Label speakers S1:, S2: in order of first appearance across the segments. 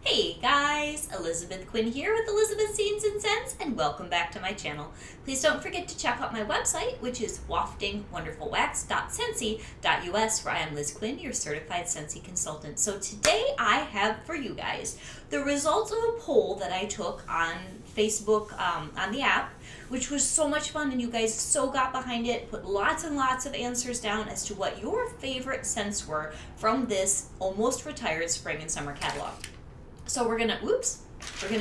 S1: Hey guys, Elizabeth Quinn here with Elizabeth Scenes and Scents, and welcome back to my channel. Please don't forget to check out my website, which is waftingwonderfulwax.scentsy.us, where I am Liz Quinn, your certified Scentsy consultant. So today I have for you guys the results of a poll that I took on Facebook, on the app, which was so much fun, and you guys so got behind it, put lots and lots of answers down as to what your favorite scents were from this almost retired spring and summer catalog. So we're gonna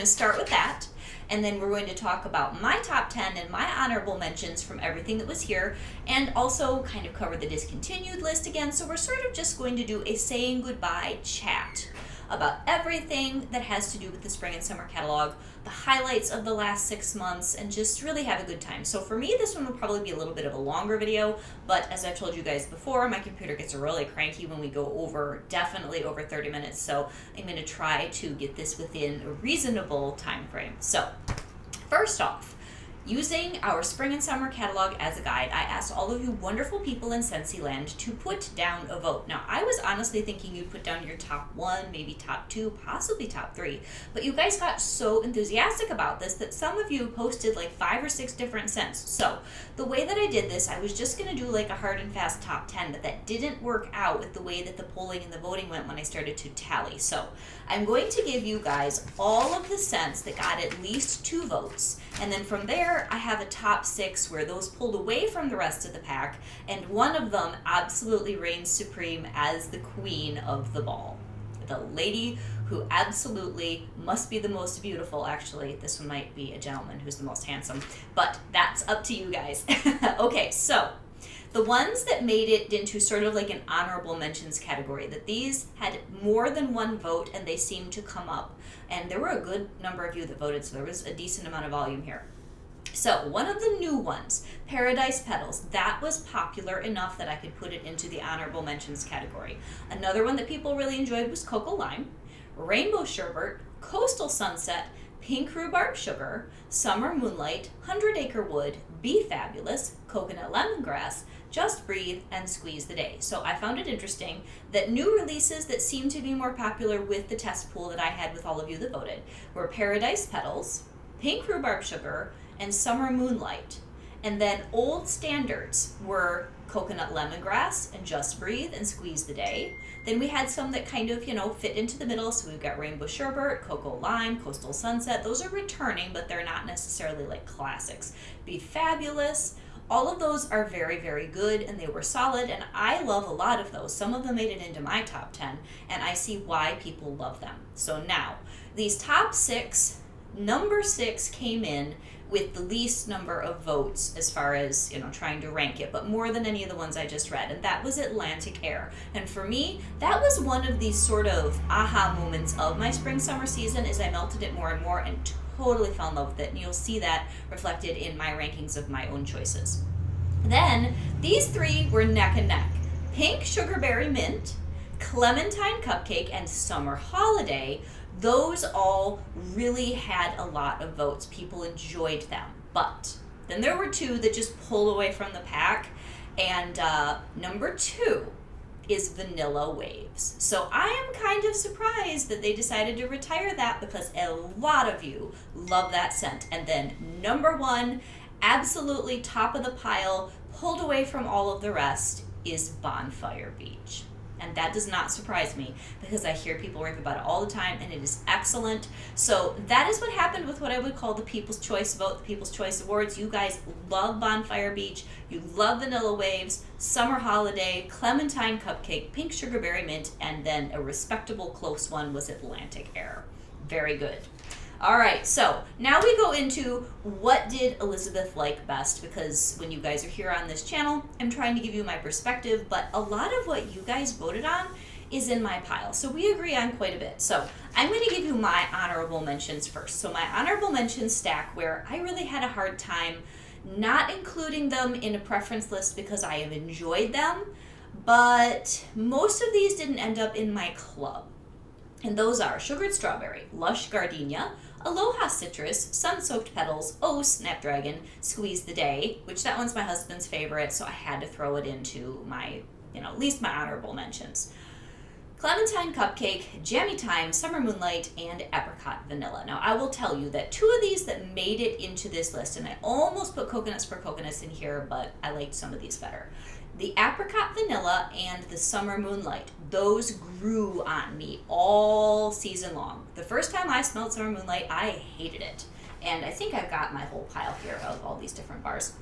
S1: start with that, and then we're going to talk about my top 10 and my honorable mentions from everything that was here, and also kind of cover the discontinued list again. So we're sort of just going to do a saying goodbye chat about everything that has to do with the spring and summer catalog, the highlights of the last 6 months, and just really have a good time. So for me, this one will probably be a little bit of a longer video, but as I've told you guys before, my computer gets really cranky when we go over, definitely over 30 minutes, so I'm going to try to get this within a reasonable time frame. So, first off, using our spring and summer catalog as a guide, I asked all of you wonderful people in Scentsy to put down a vote. Now, I was honestly thinking you'd put down your top 1, maybe top 2, possibly top 3, but you guys got so enthusiastic about this that some of you posted like 5 or 6 different scents. So the way that I did this, I was just going to do like a hard and fast top 10, but that didn't work out with the way that the polling and the voting went when I started to tally. So I'm going to give you guys all of the scents that got at least 2 votes, and then from there I have a top 6 where those pulled away from the rest of the pack, and one of them absolutely reigns supreme as the queen of the ball. The lady who absolutely must be the most beautiful. Actually, this one might be a gentleman who's the most handsome, but that's up to you guys. Okay, so the ones that made it into sort of like an honorable mentions category, that these had more than 1 vote and they seemed to come up. And there were a good number of you that voted, so there was a decent amount of volume here. So one of the new ones, Paradise Petals, that was popular enough that I could put it into the honorable mentions category. Another one that people really enjoyed was Cocoa Lime, Rainbow Sherbet, Coastal Sunset, Pink Rhubarb Sugar, Summer Moonlight, 100 Acre Wood, Be Fabulous, Coconut Lemongrass, Just Breathe, and Squeeze the Day. So I found it interesting that new releases that seemed to be more popular with the test pool that I had with all of you that voted were Paradise Petals, Pink Rhubarb Sugar, and Summer Moonlight. And then old standards were Coconut Lemongrass and Just Breathe and Squeeze the Day. Then we had some that kind of, fit into the middle. So we've got Rainbow Sherbet, Cocoa Lime, Coastal Sunset. Those are returning, but they're not necessarily like classics. Be Fabulous. All of those are very, very good, and they were solid, and I love a lot of those. Some of them made it into my top 10, and I see why people love them. So now, these top 6, number 6 came in with the least number of votes as far as, trying to rank it, but more than any of the ones I just read, and that was Atlantic Air. And for me, that was one of these sort of aha moments of my spring-summer season as I melted it more and more and totally fell in love with it, and you'll see that reflected in my rankings of my own choices. Then, these 3 were neck and neck. Pink Sugarberry Mint, Clementine Cupcake, and Summer Holiday. Those all really had a lot of votes. People enjoyed them. But then there were 2 that just pulled away from the pack. And number 2 is Vanilla Waves. So I am kind of surprised that they decided to retire that because a lot of you love that scent. And then number 1, absolutely top of the pile, pulled away from all of the rest, is Bonfire Beach. And that does not surprise me because I hear people rave about it all the time, and it is excellent. So that is what happened with what I would call the People's Choice vote, the People's Choice Awards. You guys love Bonfire Beach, you love Vanilla Waves, Summer Holiday, Clementine Cupcake, Pink Sugarberry Mint, and then a respectable close one was Atlantic Air. Very good. All right, so now we go into what did Elizabeth like best, because when you guys are here on this channel, I'm trying to give you my perspective, but a lot of what you guys voted on is in my pile, so we agree on quite a bit. So I'm going to give you my honorable mentions first. So my honorable mentions stack where I really had a hard time not including them in a preference list because I have enjoyed them, but most of these didn't end up in my club. And those are Sugared Strawberry, Lush Gardenia, Aloha Citrus, Sun-Soaked Petals, Oh Snapdragon, Squeeze the Day, which that one's my husband's favorite, so I had to throw it into my, at least my honorable mentions. Clementine Cupcake, Jammy Time, Summer Moonlight, and Apricot Vanilla. Now, I will tell you that two of these that made it into this list, and I almost put Coconuts for Coconuts in here, but I liked some of these better. The Apricot Vanilla and the Summer Moonlight, those grew on me all season long. The first time I smelled Summer Moonlight, I hated it. And I think I've got my whole pile here of all these different bars.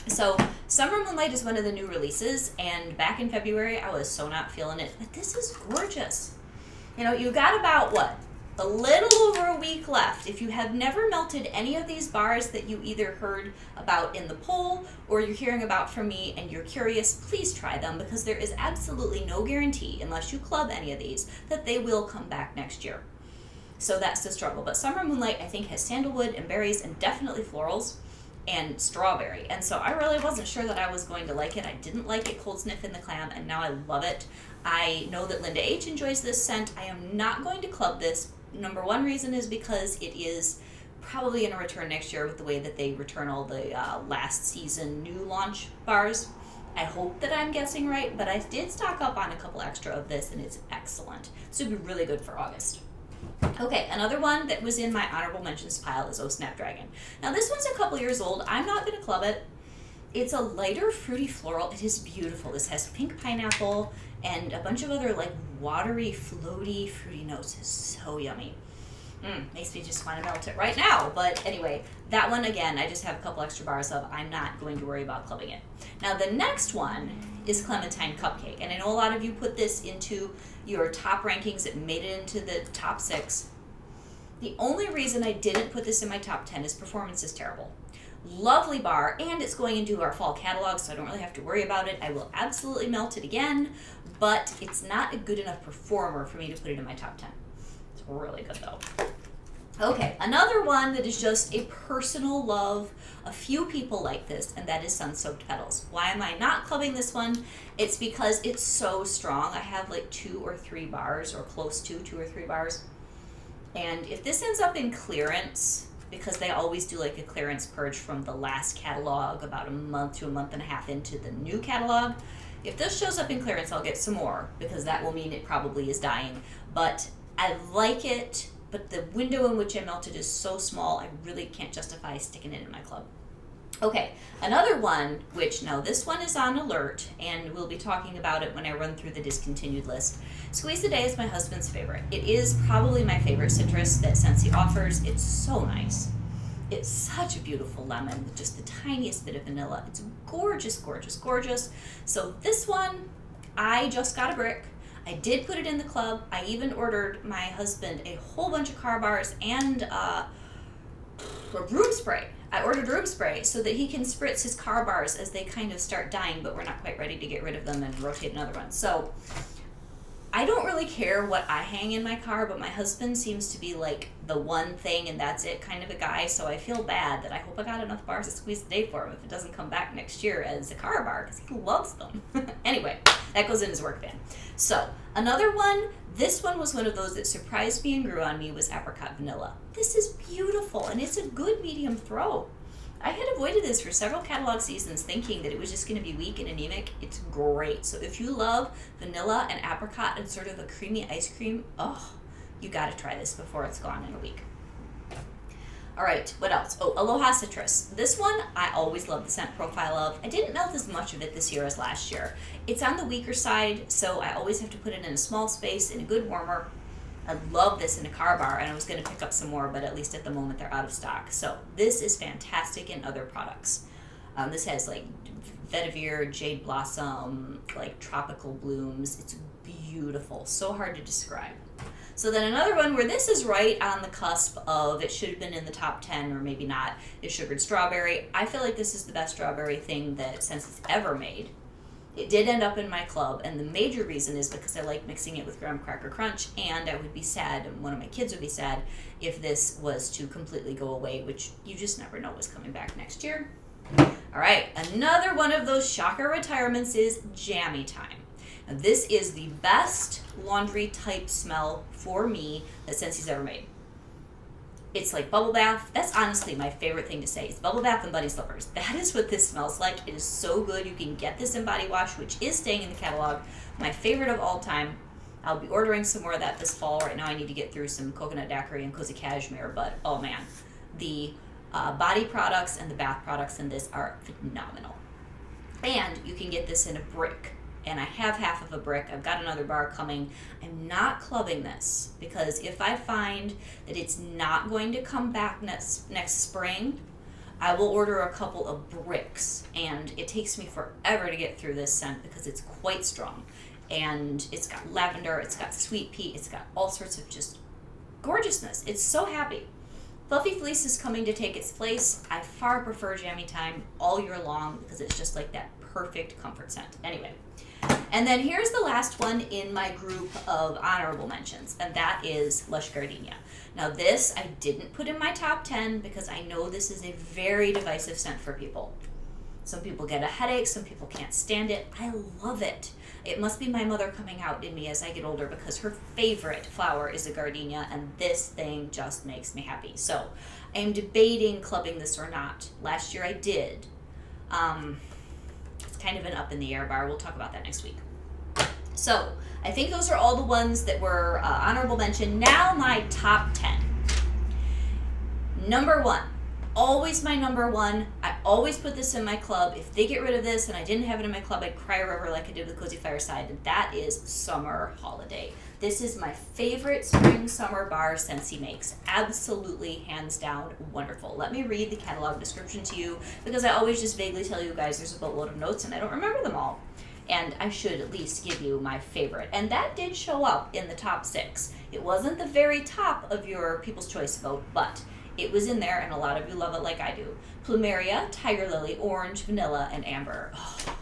S1: So Summer Moonlight is one of the new releases, and back in February I was so not feeling it, but this is gorgeous. You know, you got about a little over a week left. If you have never melted any of these bars that you either heard about in the poll or you're hearing about from me and you're curious, please try them, because there is absolutely no guarantee, unless you club any of these, that they will come back next year. So that's the struggle. But Summer Moonlight, I think, has sandalwood and berries and definitely florals and strawberry, and so I really wasn't sure that I was going to like it. I didn't like it cold sniff in the clam, and now I love it. I know that Linda H enjoys this scent. I am not going to club this. Number one reason is because it is probably going to return next year with the way that they return all the last season new launch bars. I hope that I'm guessing right, but I did stock up on a couple extra of this, and it's excellent. This would be really good for August. Okay, another one that was in my honorable mentions pile is Oh Snapdragon. Now this one's a couple years old. I'm not going to club it. It's a lighter fruity floral. It is beautiful. This has pink pineapple and a bunch of other like watery, floaty, fruity notes. It's so yummy. Makes me just want to melt it right now. But anyway, that one again, I just have a couple extra bars of. I'm not going to worry about clubbing it. Now the next one is Clementine Cupcake. And I know a lot of you put this into your top rankings. It made it into the top 6. The only reason I didn't put this in my top 10 is performance is terrible. Lovely bar, and it's going into our fall catalog, so I don't really have to worry about it. I will absolutely melt it again, but it's not a good enough performer for me to put it in my top 10. It's really good though. Okay, another one that is just a personal love. A few people like this, and that is Sun-Soaked Petals. Why am I not clubbing this one? It's because it's so strong. I have like 2 or 3 bars, or close to 2 or 3 bars. And if this ends up in clearance, because they always do like a clearance purge from the last catalog about a month to a month and a half into the new catalog, if this shows up in clearance, I'll get some more, because that will mean it probably is dying. But I like it, but the window in which I melted is so small, I really can't justify sticking it in my club. Okay, another one, which now this one is on alert, and we'll be talking about it when I run through the discontinued list. Squeeze the Day is my husband's favorite. It is probably my favorite citrus that Scentsy offers. It's so nice. It's such a beautiful lemon with just the tiniest bit of vanilla. It's gorgeous, gorgeous, gorgeous. So this one, I just got a brick. I did put it in the club. I even ordered my husband a whole bunch of car bars and a room spray. I ordered room spray so that he can spritz his car bars as they kind of start dying, but we're not quite ready to get rid of them and rotate another one. So I don't really care what I hang in my car, but my husband seems to be like the one thing and that's it kind of a guy, so I feel bad that I hope I got enough bars to squeeze the day for him if it doesn't come back next year as a car bar, because he loves them. Anyway, that goes in his work van. So another one, this one was one of those that surprised me and grew on me, was Apricot Vanilla. This is beautiful, and it's a good medium throw. I had avoided this for several catalog seasons thinking that it was just going to be weak and anemic. It's great. So if you love vanilla and apricot and sort of a creamy ice cream, oh, you got to try this before it's gone in a week. All right, what else? Oh, Aloha Citrus. This one I always love the scent profile of. I didn't melt as much of it this year as last year. It's on the weaker side, so I always have to put it in a small space in a good warmer. I love this in a car bar, and I was going to pick up some more, but at least at the moment they're out of stock. So this is fantastic in other products. This has like vetiver, jade blossom, like tropical blooms. It's beautiful. So hard to describe. So then another one where this is right on the cusp of it should have been in the top 10 or maybe not is Sugared Strawberry. I feel like this is the best strawberry thing that Scentsy ever made. It did end up in my club, and the major reason is because I like mixing it with Graham Cracker Crunch, and I would be sad, and one of my kids would be sad, if this was to completely go away, which you just never know what's coming back next year. All right, another one of those shocker retirements is Jammy Time. Now, this is the best laundry type smell for me that Scentsy's ever made. It's like bubble bath. That's honestly my favorite thing to say. It's bubble bath and bunny slippers. That is what this smells like. It is so good. You can get this in body wash, which is staying in the catalog. My favorite of all time. I'll be ordering some more of that this fall. Right now I need to get through some coconut daiquiri and cozy cashmere, but oh man, the body products and the bath products in this are phenomenal. And you can get this in a brick. And I have half of a brick. I've got another bar coming. I'm not clubbing this because if I find that it's not going to come back next spring, I will order a couple of bricks. And it takes me forever to get through this scent because it's quite strong. And it's got lavender, it's got sweet pea, it's got all sorts of just gorgeousness. It's so happy. Fluffy Fleece is coming to take its place. I far prefer Jammy Time all year long because it's just like that perfect comfort scent. Anyway. And then here's the last one in my group of honorable mentions, and that is Lush Gardenia. Now this I didn't put in my top 10 because I know this is a very divisive scent for people. Some people get a headache, some people can't stand it. I love it. It must be my mother coming out in me as I get older because her favorite flower is a gardenia, and this thing just makes me happy. So I am debating clubbing this or not. Last year I did. It's kind of an up in the air bar. We'll talk about that next week. So I think those are all the ones that were honorable mention. Now my top 10. Number 1. Always my number 1. I always put this in my club. If they get rid of this and I didn't have it in my club, I'd cry a river like I did with Cozy Fireside. And that is Summer Holiday. This is my favorite spring summer bar Scentsy makes. Absolutely, hands down, wonderful. Let me read the catalog description to you because I always just vaguely tell you guys there's a boatload of notes and I don't remember them all. And I should at least give you my favorite. And that did show up in the top 6. It wasn't the very top of your People's Choice vote, but it was in there, and a lot of you love it like I do. Plumeria, Tiger Lily, Orange, Vanilla, and Amber. Oh,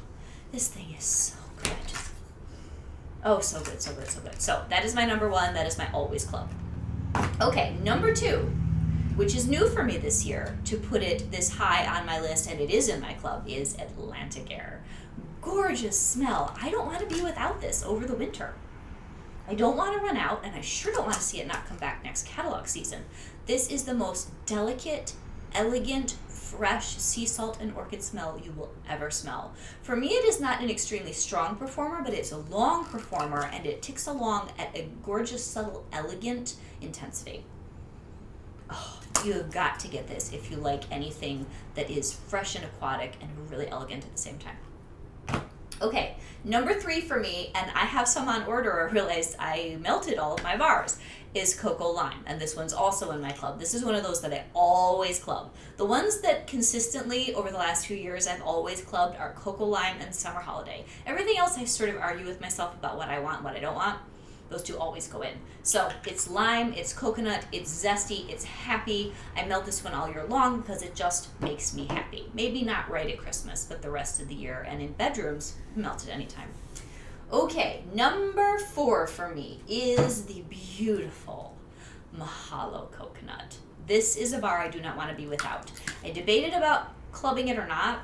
S1: this thing is so good. Oh, so good, so good, so good. So that is my number 1. That is my always club. Okay, number 2, which is new for me this year, to put it this high on my list, and it is in my club, is Atlantic Air. Gorgeous smell. I don't want to be without this over the winter. I don't want to run out, and I sure don't want to see it not come back next catalog season. This is the most delicate, elegant, fresh sea salt and orchid smell you will ever smell. For me, it is not an extremely strong performer, but it's a long performer, and it ticks along at a gorgeous, subtle, elegant intensity. Oh, you have got to get this if you like anything that is fresh and aquatic and really elegant at the same time. Okay, number 3 for me, and I have some on order. I realized I melted all of my bars, is Cocoa Lime, and this one's also in my club. This is one of those that I always club. The ones that consistently over the last few years I've always clubbed are Cocoa Lime and Summer Holiday. Everything else I sort of argue with myself about what I want and what I don't want. Those two always go in. So it's lime, it's coconut, it's zesty, it's happy. I melt this one all year long because it just makes me happy. Maybe not right at Christmas, but the rest of the year. And in bedrooms, melt it anytime. Okay, number 4 for me is the beautiful Mahalo Coconut. This is a bar I do not want to be without. I debated about clubbing it or not.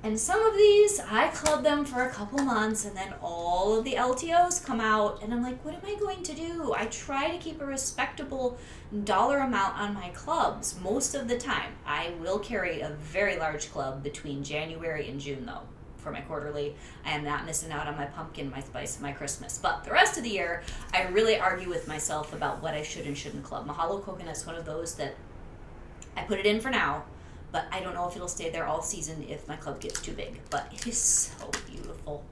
S1: And some of these, I club them for a couple months, and then all of the LTOs come out, and I'm like, what am I going to do? I try to keep a respectable dollar amount on my clubs most of the time. I will carry a very large club between January and June, though, for my quarterly. I am not missing out on my pumpkin, my spice, my Christmas. But the rest of the year, I really argue with myself about what I should and shouldn't club. Mahalo Coconut's one of those that I put it in for now, but I don't know if it'll stay there all season if my club gets too big. But it is so beautiful.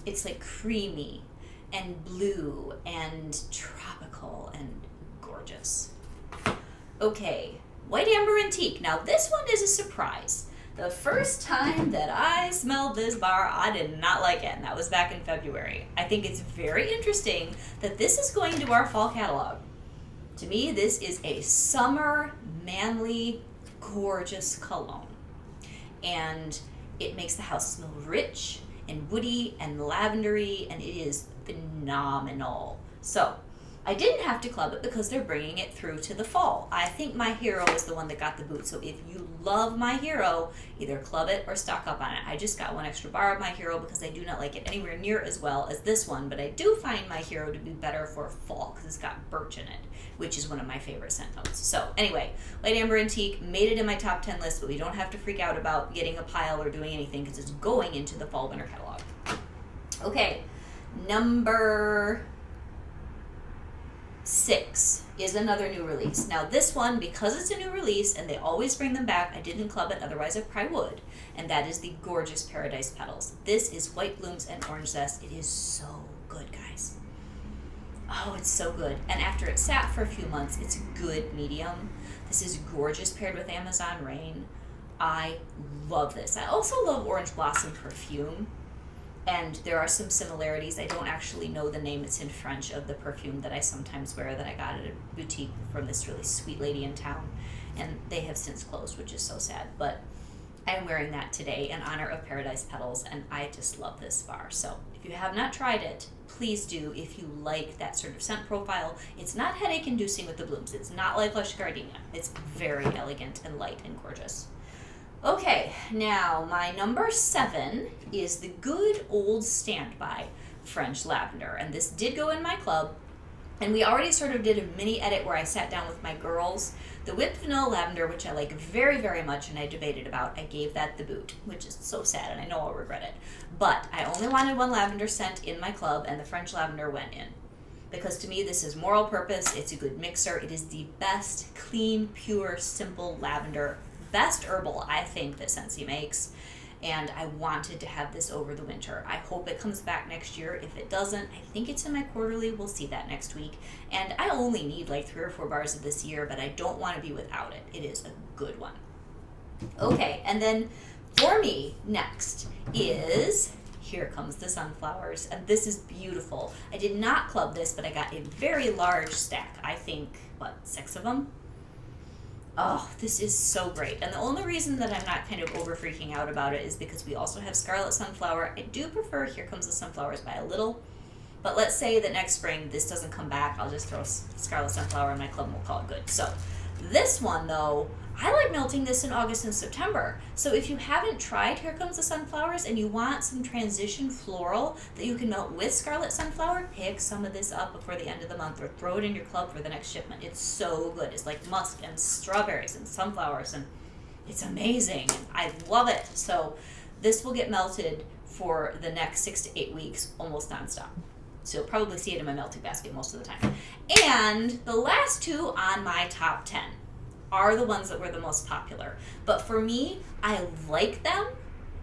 S1: It's like creamy and blue and tropical and gorgeous. Okay, White Amber Antique. Now this one is a surprise. The first time that I smelled this bar, I did not like it, and that was back in February. I think it's very interesting that this is going to our fall catalog. To me, this is a summer, manly, gorgeous cologne. And it makes the house smell rich and woody and lavendery, and it is phenomenal. So, I didn't have to club it because they're bringing it through to the fall. I think My Hero is the one that got the boot. So if you love My Hero, either club it or stock up on it. I just got one extra bar of My Hero because I do not like it anywhere near as well as this one. But I do find My Hero to be better for fall because it's got birch in it, which is one of my favorite scent notes. So anyway, White Amber Antique made it in my top 10 list, but we don't have to freak out about getting a pile or doing anything because it's going into the fall winter catalog. Okay. Number 6 is another new release. Now this one, because it's a new release and they always bring them back, I didn't club it, otherwise I probably would. And that is the gorgeous Paradise Petals. This is White Blooms and Orange Zest. It is so good, guys. Oh, it's so good. And after it sat for a few months, it's a good medium. This is gorgeous paired with Amazon Rain. I love this. I also love Orange Blossom perfume. And there are some similarities. I don't actually know the name, it's in French, of the perfume that I sometimes wear that I got at a boutique from this really sweet lady in town. And they have since closed, which is so sad. But I'm wearing that today in honor of Paradise Petals, and I just love this bar. So if you have not tried it, please do if you like that sort of scent profile. It's not headache-inducing with the blooms. It's not like Lush Gardenia. It's very elegant and light and gorgeous. Okay, now my number 7 is the good old standby French Lavender. And this did go in my club. And we already sort of did a mini edit where I sat down with my girls. The Whipped Vanilla Lavender, which I like very, very much and I debated about, I gave that the boot, which is so sad and I know I'll regret it. But I only wanted one lavender scent in my club and the French Lavender went in. Because to me this is moral purpose, it's a good mixer, it is the best, clean, pure, simple lavender, best herbal I think that Scentsy makes. And I wanted to have this over the winter. I hope it comes back next year. If it doesn't, I think it's in my quarterly. We'll see that next week. And I only need like 3 or 4 bars of this year, but I don't want to be without it. It is a good one. Okay, and then for me, next is Here Comes the Sunflowers. And this is beautiful. I did not club this, but I got a very large stack. I think, 6 of them? Oh, this is so great. And the only reason that I'm not kind of over freaking out about it is because we also have Scarlet Sunflower. I do prefer Here Comes the Sunflowers by a little. But let's say that next spring this doesn't come back. I'll just throw Scarlet Sunflower in my club and we'll call it good. So this one, though, I like melting this in August and September. So if you haven't tried Here Comes the Sunflowers and you want some transition floral that you can melt with Scarlet Sunflower, pick some of this up before the end of the month or throw it in your club for the next shipment. It's so good. It's like musk and strawberries and sunflowers and it's amazing. I love it. So this will get melted for the next 6 to 8 weeks, almost nonstop. So you'll probably see it in my melting basket most of the time. And the last 2 on my top 10 are the ones that were the most popular. But for me, I like them,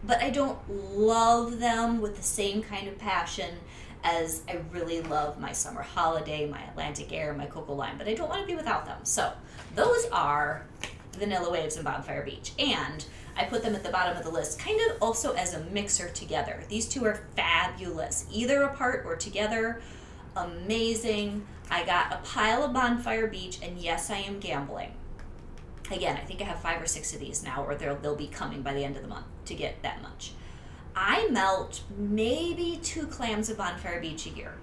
S1: but I don't love them with the same kind of passion as I really love my Summer Holiday, my Atlantic Air, my Cocoa Lime, but I don't want to be without them. So those are Vanilla Waves and Bonfire Beach. And I put them at the bottom of the list kind of also as a mixer together. These 2 are fabulous, either apart or together. Amazing. I got a pile of Bonfire Beach, and yes, I am gambling. Again, I think I have 5 or 6 of these now, or they'll be coming by the end of the month to get that much. I melt maybe 2 clams of Bonfire Beach a year.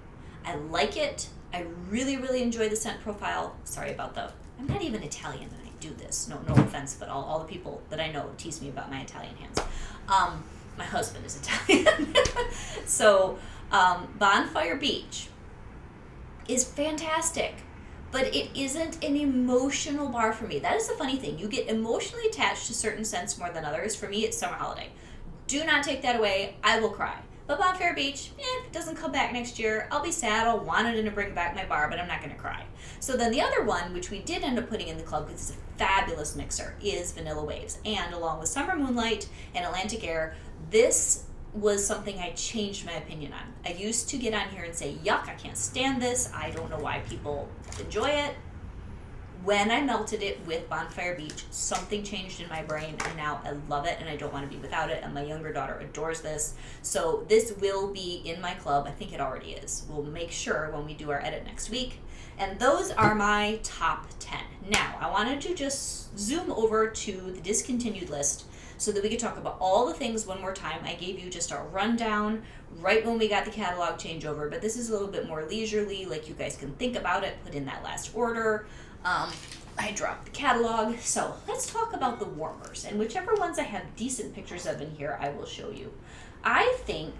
S1: I like it. I really, really enjoy the scent profile. Sorry about I'm not even Italian and I do this. No offense, but all the people that I know tease me about my Italian hands. My husband is Italian. So, Bonfire Beach is fantastic. But it isn't an emotional bar for me. That is the funny thing. You get emotionally attached to certain scents more than others. For me, it's Summer Holiday. Do not take that away. I will cry. But Bonfire Beach, if it doesn't come back next year, I'll be sad. I'll want it to bring back my bar, but I'm not going to cry. So then the other one, which we did end up putting in the club because it's a fabulous mixer, is Vanilla Waves. And along with Summer Moonlight and Atlantic Air, this was something I changed my opinion on. I used to get on here and say, yuck, I can't stand this. I don't know why people enjoy it. When I melted it with Bonfire Beach, something changed in my brain, and now I love it, and I don't want to be without it, and my younger daughter adores this. So this will be in my club. I think it already is. We'll make sure when we do our edit next week. And those are my top 10. Now, I wanted to just zoom over to the discontinued list so that we could talk about all the things one more time. I gave you just a rundown right when we got the catalog changeover, but this is a little bit more leisurely, like you guys can think about it, put in that last order. I dropped the catalog, so let's talk about the warmers, and whichever ones I have decent pictures of in here, I will show you. I think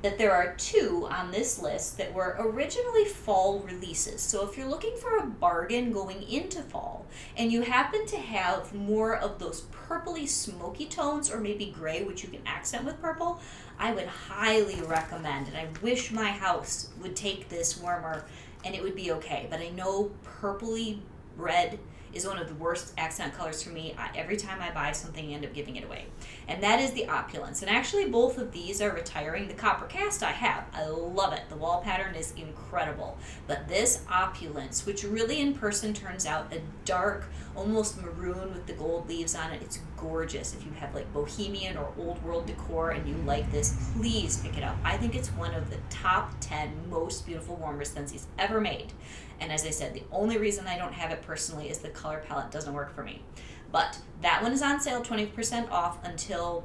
S1: that there are two on this list that were originally fall releases. So if you're looking for a bargain going into fall and you happen to have more of those purpley smoky tones or maybe gray, which you can accent with purple, I would highly recommend, and I wish my house would take this warmer and it would be okay. But I know purpley red is one of the worst accent colors for me. Every time I buy something, I end up giving it away. And that is the Opulence. And actually, both of these are retiring. The Copper Cast I have. I love it. The wall pattern is incredible. But this Opulence, which really in person turns out a dark, almost maroon with the gold leaves on it, it's gorgeous. If you have like bohemian or old world decor and you like this, please pick it up. I think it's one of the top 10 most beautiful warmer Scentsies ever made. And as I said, the only reason I don't have it personally is the color palette doesn't work for me. But that one is on sale, 20% off until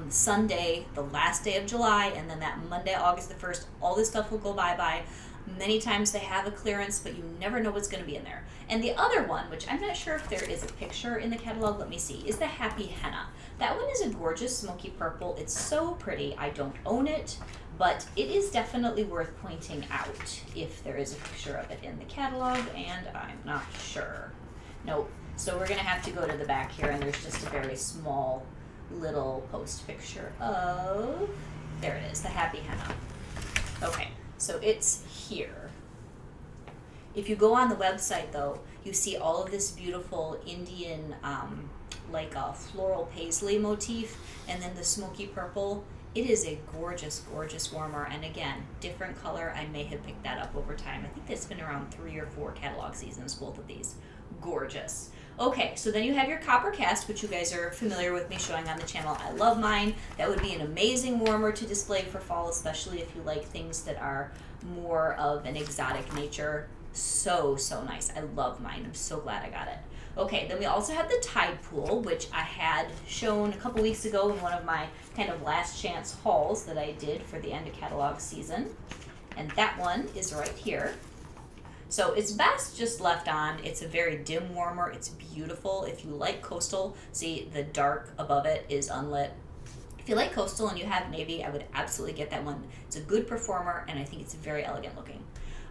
S1: Sunday, the last day of July, and then that Monday, August the 1st, all this stuff will go bye-bye. Many times they have a clearance, but you never know what's going to be in there. And the other one, which I'm not sure if there is a picture in the catalog, let me see, is the Happy Henna. That one is a gorgeous smoky purple. It's so pretty. I don't own it, but it is definitely worth pointing out if there is a picture of it in the catalog, and I'm not sure. Nope. So we're going to have to go to the back here, and there's just a very small little post picture of, there it is, the Happy Henna. Okay, so it's here. If you go on the website, though, you see all of this beautiful Indian, like a floral paisley motif, and then the smoky purple. It is a gorgeous, gorgeous warmer, and again, different color. I may have picked that up over time. I think it's been around 3 or 4 catalog seasons, both of these. Gorgeous. Okay, so then you have your Copper Cast, which you guys are familiar with me showing on the channel. I love mine. That would be an amazing warmer to display for fall, especially if you like things that are more of an exotic nature. So, so nice. I love mine. I'm so glad I got it. Okay, then we also have the Tide Pool, which I had shown a couple weeks ago in one of my kind of last chance hauls that I did for the end of catalog season. And that one is right here. So it's best just left on. It's a very dim warmer. It's beautiful. If you like coastal, see the dark above it is unlit. If you like coastal and you have navy, I would absolutely get that one. It's a good performer, and I think it's very elegant looking.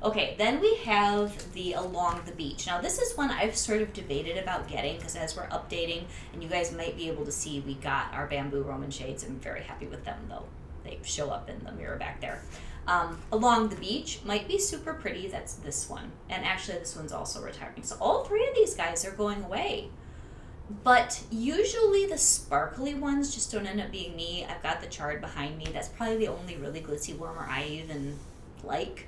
S1: Okay, then we have the Along the Beach. Now this is one I've sort of debated about getting because as we're updating, and you guys might be able to see, we got our bamboo Roman shades. I'm very happy with them though. They show up in the mirror back there. Along the Beach might be super pretty. That's this one. And actually this one's also retiring. So all 3 of these guys are going away. But usually the sparkly ones just don't end up being me. I've got the chart behind me. That's probably the only really glitzy warmer I even like.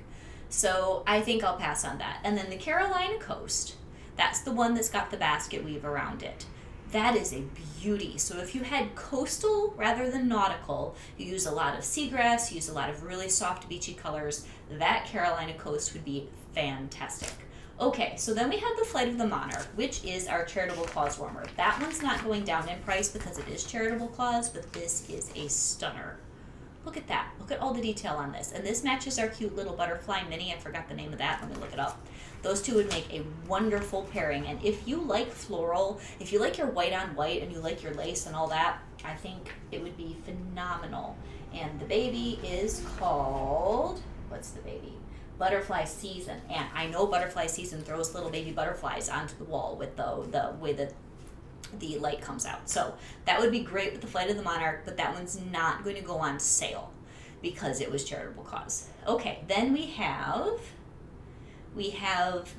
S1: So I think I'll pass on that. And then the Carolina Coast, that's the one that's got the basket weave around it. That is a beauty. So if you had coastal rather than nautical, you use a lot of seagrass, you use a lot of really soft beachy colors, that Carolina Coast would be fantastic. Okay, so then we have the Flight of the Monarch, which is our Charitable Claws warmer. That one's not going down in price because it is Charitable Claws, but this is a stunner. Look at that. Look at all the detail on this. And this matches our cute little butterfly mini. I forgot the name of that. Let me look it up. Those two would make a wonderful pairing. And if you like floral, if you like your white on white and you like your lace and all that, I think it would be phenomenal. And the baby is called, what's the baby? Butterfly Season. And I know Butterfly Season throws little baby butterflies onto the wall with the way that the light comes out. So that would be great with the Flight of the Monarch, but that one's not going to go on sale because it was Charitable Cause. Okay, then we have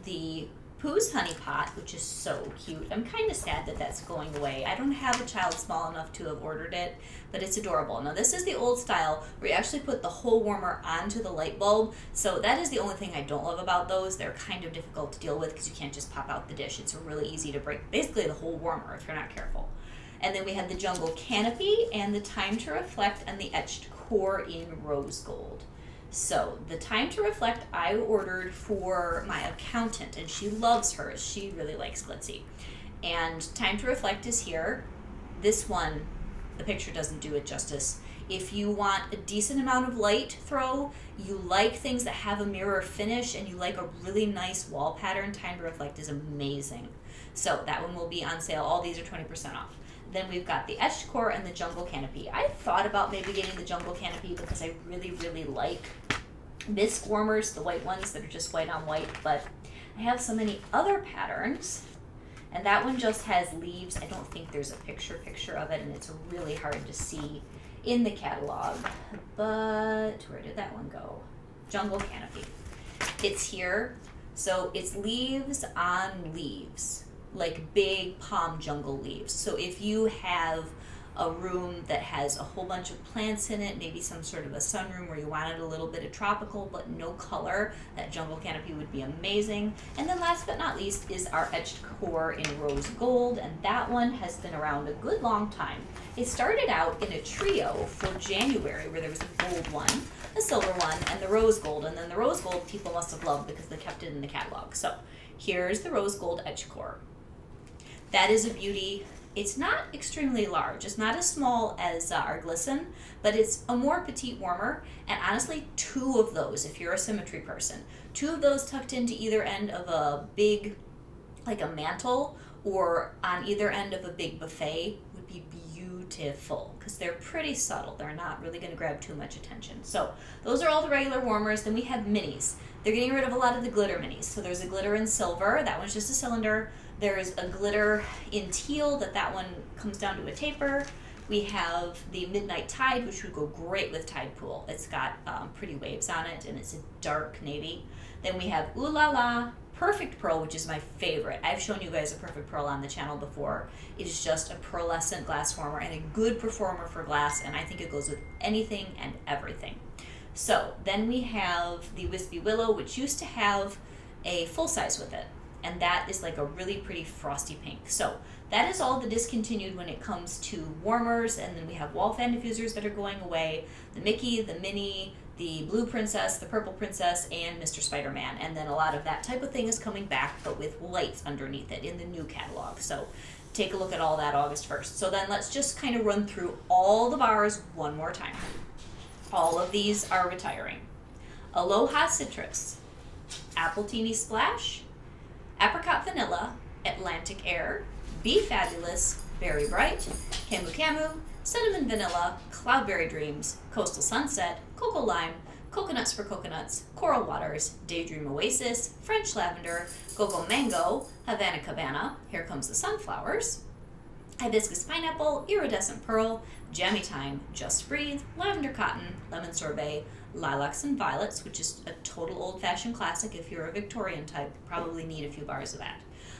S1: the Pooh's Honey Pot, which is so cute. I'm kind of sad that that's going away. I don't have a child small enough to have ordered it, but it's adorable. Now this is the old style where you actually put the whole warmer onto the light bulb. So that is the only thing I don't love about those. They're kind of difficult to deal with because you can't just pop out the dish. It's really easy to break basically the whole warmer if you're not careful. And then we have the Jungle Canopy and the Time to Reflect and the Etched Core in Rose Gold. So the Time to Reflect I ordered for my accountant, and she loves hers. She really likes glitzy. And Time to Reflect is here. This one, the picture doesn't do it justice. If you want a decent amount of light throw, you like things that have a mirror finish, and you like a really nice wall pattern, Time to Reflect is amazing. So that one will be on sale. All these are 20% off. Then we've got the etched core and the jungle canopy. I thought about maybe getting the jungle canopy because I really, really like bisque warmers, the white ones that are just white on white, but I have so many other patterns, and that one just has leaves. I don't think there's a picture of it, and it's really hard to see in the catalog, but where did that one go? Jungle canopy. It's here, so it's leaves on leaves, like big palm jungle leaves. So if you have a room that has a whole bunch of plants in it, maybe some sort of a sunroom where you wanted a little bit of tropical but no color, that jungle canopy would be amazing. And then last but not least is our etched core in rose gold, and that one has been around a good long time. It started out in a trio for January where there was a gold one, a silver one, and the rose gold, and then the rose gold people must have loved because they kept it in the catalog. So here's the rose gold etched core. That is a beauty. It's not extremely large. It's not as small as our glisten, but it's a more petite warmer. And honestly, 2 of those, if you're a symmetry person, 2 of those tucked into either end of a big, like a mantle, or on either end of a big buffet would be beautiful because they're pretty subtle. They're not really going to grab too much attention. So those are all the regular warmers. Then we have minis. They're getting rid of a lot of the glitter minis. So there's a glitter in silver. That one's just a cylinder. There's a glitter in teal that one comes down to a taper. We have the Midnight Tide, which would go great with Tide Pool. It's got pretty waves on it, and it's a dark navy. Then we have Ooh La La Perfect Pearl, which is my favorite. I've shown you guys a Perfect Pearl on the channel before. It is just a pearlescent glass former and a good performer for glass, and I think it goes with anything and everything. So then we have the Wispy Willow, which used to have a full size with it, and that is like a really pretty frosty pink. So that is all the discontinued when it comes to warmers. And then we have wall fan diffusers that are going away, the Mickey, the Minnie, the Blue Princess, the Purple Princess, and Mr. Spider-Man. And then a lot of that type of thing is coming back, but with lights underneath it in the new catalog. So take a look at all that August 1st. So then let's just kind of run through all the bars one more time. All of these are retiring. Aloha Citrus, Apple Teeny Splash, Apricot Vanilla, Atlantic Air, Be Fabulous, Berry Bright, Camu Camu, Cinnamon Vanilla, Cloudberry Dreams, Coastal Sunset, Cocoa Lime, Coconuts for Coconuts, Coral Waters, Daydream Oasis, French Lavender, Go-Go Mango, Havana Cabana, Here Comes the Sunflowers, Hibiscus Pineapple, Iridescent Pearl, Jammy Time, Just Breathe, Lavender Cotton, Lemon Sorbet, Lilacs and Violets, which is a total old-fashioned classic. If you're a Victorian type, probably need a few bars of that.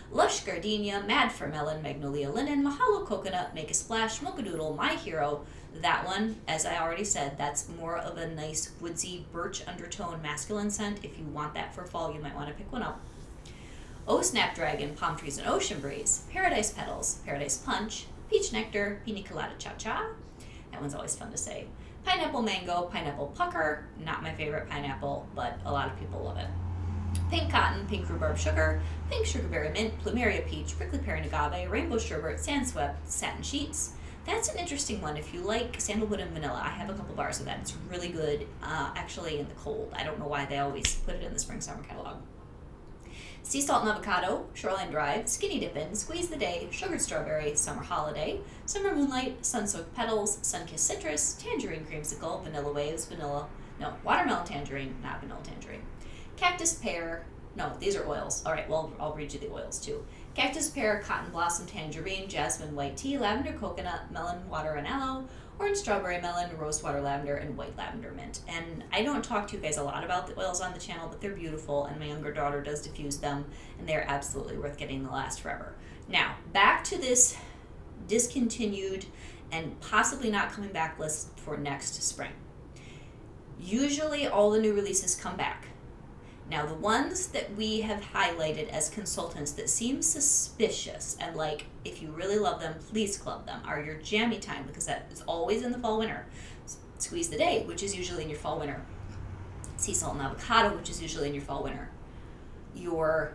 S1: Lush Gardenia, Mad for Melon, Magnolia Linen, Mahalo Coconut, Make a Splash, Mochadoodle, My Hero. That one, as I already said, that's more of a nice woodsy birch undertone masculine scent. If you want that for fall, you might want to pick one up. Oh Snapdragon, Palm Trees and Ocean Breeze, Paradise Petals, Paradise Punch, Peach Nectar, Pina Colada Cha Cha. That one's always fun to say. Pineapple Mango, Pineapple Pucker, not my favorite pineapple, but a lot of people love it. Pink Cotton, Pink Rhubarb Sugar, Pink Sugarberry Mint, Plumeria Peach, Prickly Pear and Agave, Rainbow Sherbet, Sandswept, Satin Sheets. That's an interesting one if you like sandalwood and vanilla. I have a couple bars of that. It's really good, actually, in the cold. I don't know why they always put it in the spring-summer catalog. Sea Salt and Avocado, Shoreline Drive, Skinny Dippin', Squeeze the Day, Sugared Strawberry, Summer Holiday, Summer Moonlight, Sun-Soaked Petals, Sun-Kissed Citrus, Tangerine Creamsicle, Vanilla Waves, Watermelon Tangerine, not Vanilla Tangerine, Cactus Pear, no, these are oils. All right, well, I'll read you the oils too. Cactus Pear, Cotton Blossom Tangerine, Jasmine White Tea, Lavender Coconut, Melon Water and Aloe, Orange Strawberry Melon, Rose Water Lavender, and White Lavender Mint. And I don't talk to you guys a lot about the oils on the channel, but they're beautiful, and my younger daughter does diffuse them, and they're absolutely worth getting to last forever. Now, back to this discontinued and possibly not coming back list for next spring. Usually all the new releases come back. Now, the ones that we have highlighted as consultants that seem suspicious and like, if you really love them, please club them, are your Jammy Time, because that is always in the fall-winter. Squeeze the Day, which is usually in your fall-winter. Sea Salt and Avocado, which is usually in your fall-winter. Your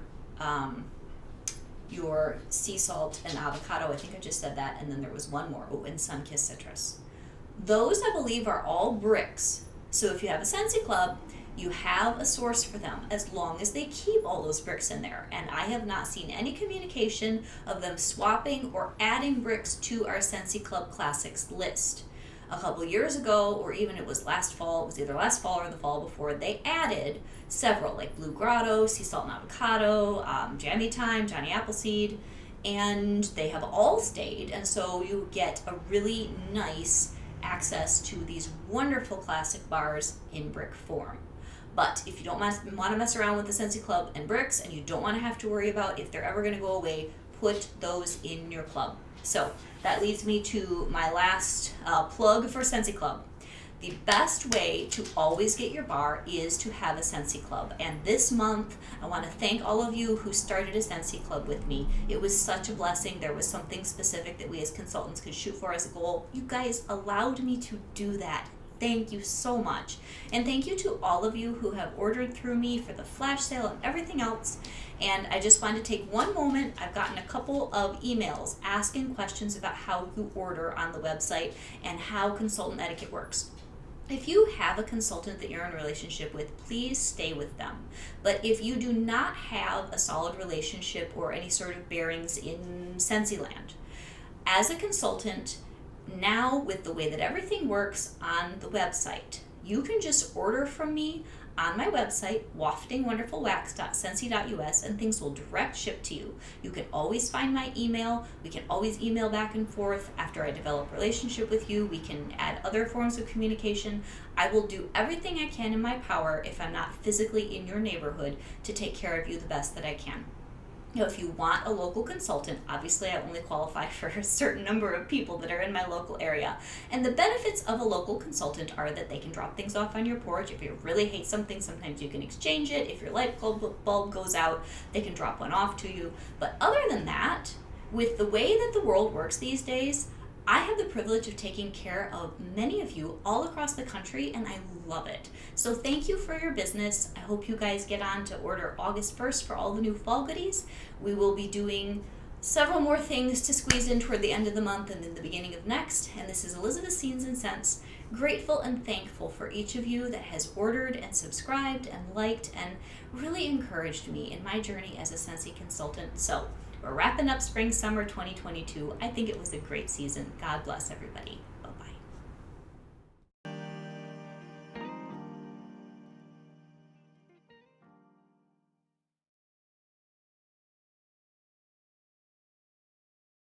S1: Sea Salt and Avocado, I think I just said that, and then there was one more. Oh, and Sun-Kissed Citrus. Those, I believe, are all bricks. So if you have a Scentsy Club, You have a source for them as long as they keep all those bricks in there. And I have not seen any communication of them swapping or adding bricks to our Scentsy Club Classics list. A couple years ago, or even it was last fall, it was either last fall or the fall before, they added several, like Blue Grotto, Sea Salt and Avocado, Jammy Time, Johnny Appleseed, and they have all stayed. And so you get a really nice access to these wonderful classic bars in brick form. But if you don't want to mess around with the Scentsy Club and bricks, and you don't want to have to worry about if they're ever going to go away, put those in your club. So that leads me to my last plug for Scentsy Club. The best way to always get your bar is to have a Scentsy Club. And this month, I want to thank all of you who started a Scentsy Club with me. It was such a blessing. There was something specific that we as consultants could shoot for as a goal. You guys allowed me to do that. Thank you so much. And thank you to all of you who have ordered through me for the flash sale and everything else. And I just wanted to take one moment. I've gotten a couple of emails asking questions about how you order on the website and how consultant etiquette works. If you have a consultant that you're in a relationship with, please stay with them. But if you do not have a solid relationship or any sort of bearings in Scentsy-land, as a consultant, now with the way that everything works on the website, you can just order from me on my website, waftingwonderfulwax.scentsy.us, and things will direct ship to you. You can always find my email. We can always email back and forth. After I develop a relationship with you, we can add other forms of communication. I will do everything I can in my power, if I'm not physically in your neighborhood, to take care of you the best that I can. You know, if you want a local consultant, obviously I only qualify for a certain number of people that are in my local area. And the benefits of a local consultant are that they can drop things off on your porch. If you really hate something, sometimes you can exchange it. If your light bulb goes out, they can drop one off to you. But other than that, with the way that the world works these days, I have the privilege of taking care of many of you all across the country, and I love it. So thank you for your business. I hope you guys get on to order August 1st for all the new fall goodies. We will be doing several more things to squeeze in toward the end of the month and in the beginning of next. And this is Elizabeth Scenes and Scents, grateful and thankful for each of you that has ordered and subscribed and liked and really encouraged me in my journey as a Scentsy consultant. So we're wrapping up spring, summer 2022. I think it was a great season. God bless everybody.